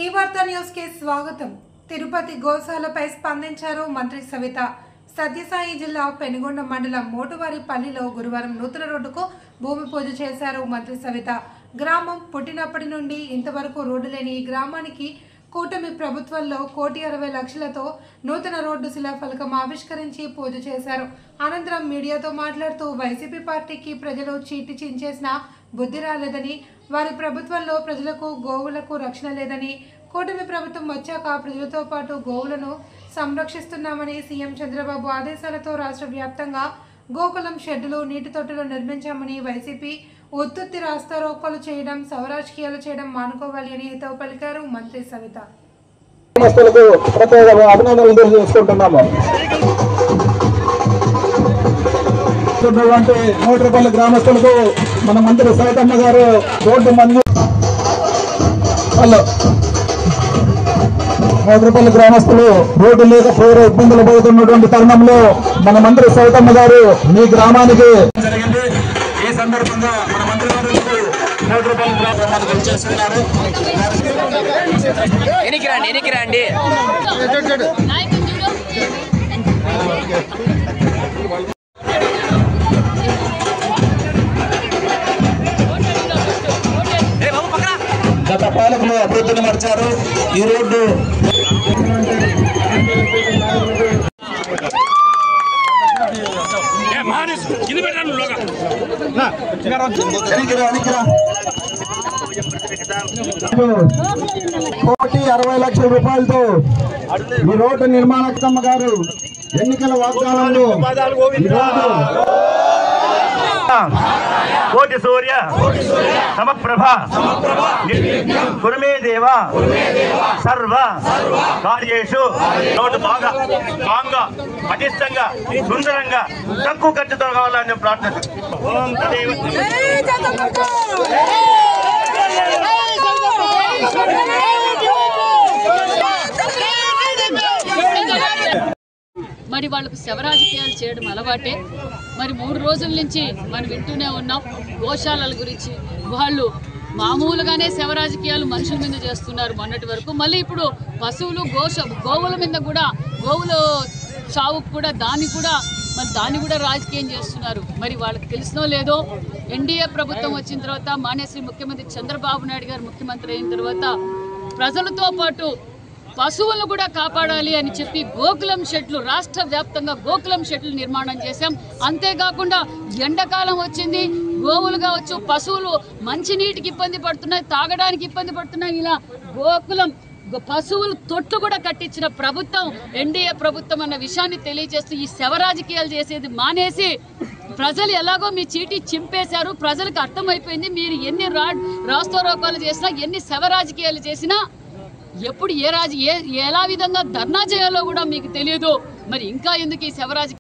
ఈ వార్తా న్యూస్ కి స్వాగతం। తిరుపతి గోశాలపై స్పందించారు మంత్రి సవిత। సత్యసాయి జిల్లా పెనుగొండ మండలం మోటువారిపల్లిలో గురువారం నూతన రోడ్డుకు భూమి పూజ చేశారు మంత్రి సవిత। గ్రామం పుట్టినప్పటి నుండి ఇంతవరకు రోడ్డు లేని ఈ గ్రామానికి కూటమి ప్రభుత్వంలో 1,60,00,000తో నూతన రోడ్డు శిలాఫలకం ఆవిష్కరించి పూజ చేశారు। అనంతరం మీడియాతో మాట్లాడుతూ వైసీపీ పార్టీకి ప్రజలు చీటి చించేసిన బుద్ధి రాలేదని, వారి ప్రభుత్వంలో ప్రజలకు గోవులకు రక్షణ లేదని, కూటమి ప్రభుత్వం వచ్చాక ప్రజలతో పాటు గోవులను సంరక్షిస్తున్నామని సీఎం చంద్రబాబు ఆదేశాలతో రాష్ట్ర వ్యాప్తంగా గోకులం షెడ్డులు, నీటి తొట్టెలు నిర్మించామని, వైసీపీ ఉత్తుత్తి రాస్తారోకోలు చేయడం, సవరాజకీయాలు చేయడం మానుకోవాలి అని హితవు పలికారు మంత్రి సవిత। అభినందనలు తెలియజేసుకుంటున్నాము। మోటువారిపల్లి గ్రామస్తులకు మన మంత్రి సవితమ్మ గారు రోడ్డు మోటువారిపల్లి గ్రామస్తులు రోడ్డు లేక తీవ్ర ఇబ్బందులు పడుతున్నటువంటి తరుణంలో మన మంత్రి సవితమ్మ గారు మీ గ్రామానికి జరిగింది। ఈ సందర్భంగా మన మంత్రి గారు మోటువారిపల్లి గ్రామానికి వచ్చేస్తున్నారు। గత పాలకులు అభివృద్ధిని మర్చారు। ఈ రోడ్డు ₹1,60,00,000 ఈ రోడ్డు నిర్మాణకమ్మ గారు ఎన్నికల వాగ్దానంలో కోటి సూర్య సమప్రభ కురుమే దేవ సర్వ కార్యేషు రోడ్డు బాగా స్ట్రాంగ్గా, పటిష్టంగా, సుందరంగా, తక్కువ ఖర్చుతో కావాలని ప్రార్థిస్తున్నాను। ఓం తదేవ మరి వాళ్ళకు శవరాజకీయాలు చేయడం అలవాటే। మరి 3 రోజుల నుంచి మనం వింటూనే ఉన్నాం గోశాలల గురించి। వాళ్ళు మామూలుగానే శవరాజకీయాలు మనుషుల మీద చేస్తున్నారు మొన్నటి వరకు, మళ్ళీ ఇప్పుడు పశువులు గోవుల మీద కూడా, గోవుల చావుకు కూడా దాన్ని కూడా రాజకీయం చేస్తున్నారు। మరి వాళ్ళకి తెలిసినో లేదో ఎన్డీఏ ప్రభుత్వం వచ్చిన తర్వాత, మాన్యశ్రీ ముఖ్యమంత్రి చంద్రబాబు నాయుడు గారు ముఖ్యమంత్రి అయిన తర్వాత ప్రజలతో పాటు పశువులను కూడా కాపాడాలి అని చెప్పి గోకులం షెడ్లు, రాష్ట్ర వ్యాప్తంగా గోకులం షెడ్లు నిర్మాణం చేశాం। అంతేకాకుండా ఎండాకాలం వచ్చింది, గోవులు కావచ్చు, పశువులు మంచినీటికి ఇబ్బంది పడుతున్నాయి, తాగడానికి ఇబ్బంది పడుతున్నాయి। ఇలా గోకులం పశువులు తొట్టు కూడా కట్టించిన ప్రభుత్వం ఎన్డీఏ ప్రభుత్వం అన్న విషయాన్ని తెలియజేస్తూ ఈ శవరాజకీయాలు చేసేది మానేసి, ప్రజలు ఎలాగో మీ చీటీ చింపేశారు, ప్రజలకు అర్థమైపోయింది మీరు ఎన్ని రాస్తారోకాలు చేసినా, ఎన్ని శవరాజకీయాలు చేసినా, ఎప్పుడు ఎలా విధంగా ధర్నా చేయాలో కూడా మీకు తెలియదు। మరి ఇంకా ఎందుకు ఈ శవరాజకీయాలు?